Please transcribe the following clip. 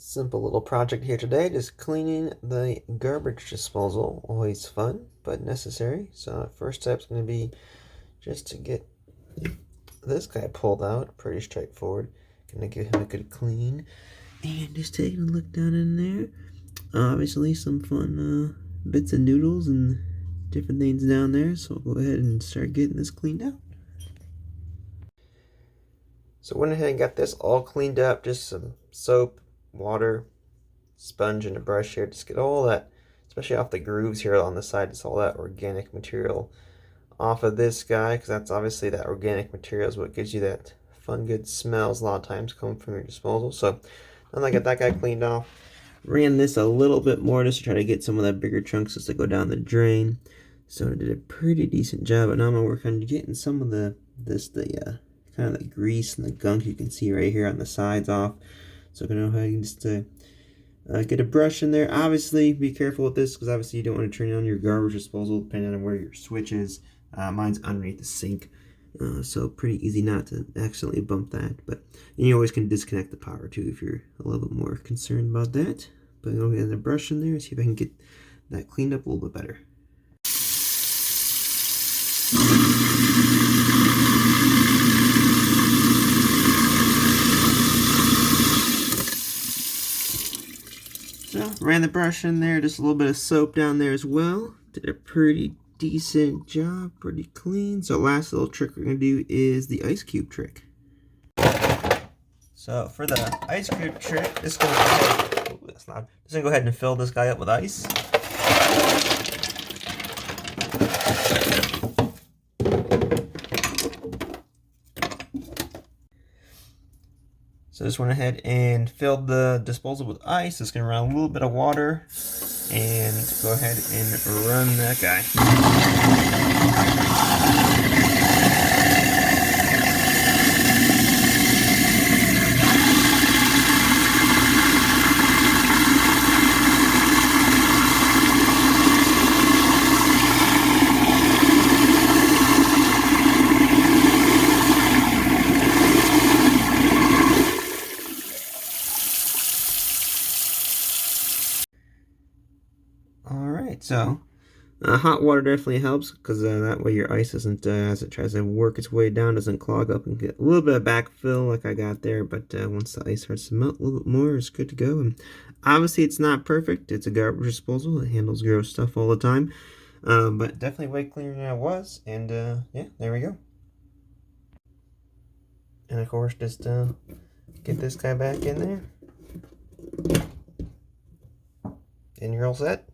Simple little project here today, just cleaning the garbage disposal. Always fun, but necessary. So first step's going to be just to get this guy pulled out. Pretty straightforward. Gonna give him a good clean. And just taking a look down in there. Obviously some fun bits of noodles and different things down there. So I'll go ahead and start getting this cleaned out. So went ahead and got this all cleaned up. Just some soap, water, sponge, and a brush here. Just get all that, especially off the grooves here on the side, just all that organic material off of this guy, because that's obviously that organic material is what gives you that fun, good smells a lot of times come from your disposal. So now that I got that guy cleaned off, ran this a little bit more just to try to get some of that bigger chunks just to go down the drain. So I did a pretty decent job, but now I'm gonna work on getting some of the kind of the grease and the gunk you can see right here on the sides off. So I'm gonna go ahead and just get a brush in there. Obviously, be careful with this because obviously you don't want to turn on your garbage disposal depending on where your switch is. Mine's underneath the sink, so pretty easy not to accidentally bump that. But you always can disconnect the power too if you're a little bit more concerned about that. But I'm gonna get the brush in there, see if I can get that cleaned up a little bit better. So, ran the brush in there, just a little bit of soap down there as well. Did a pretty decent job, pretty clean. So last little trick we're going to do is the ice cube trick. So for the ice cube trick, just going to go ahead and fill this guy up with ice. So just went ahead and filled the disposal with ice. Just gonna run a little bit of water and go ahead and run that guy. Alright, so hot water definitely helps because that way your ice doesn't, as it tries to work its way down, doesn't clog up and get a little bit of backfill like I got there. But once the ice starts to melt a little bit more, it's good to go. And obviously it's not perfect. It's a garbage disposal. It handles gross stuff all the time. But definitely way cleaner than it was. And yeah, there we go. And of course, just get this guy back in there. And you're all set.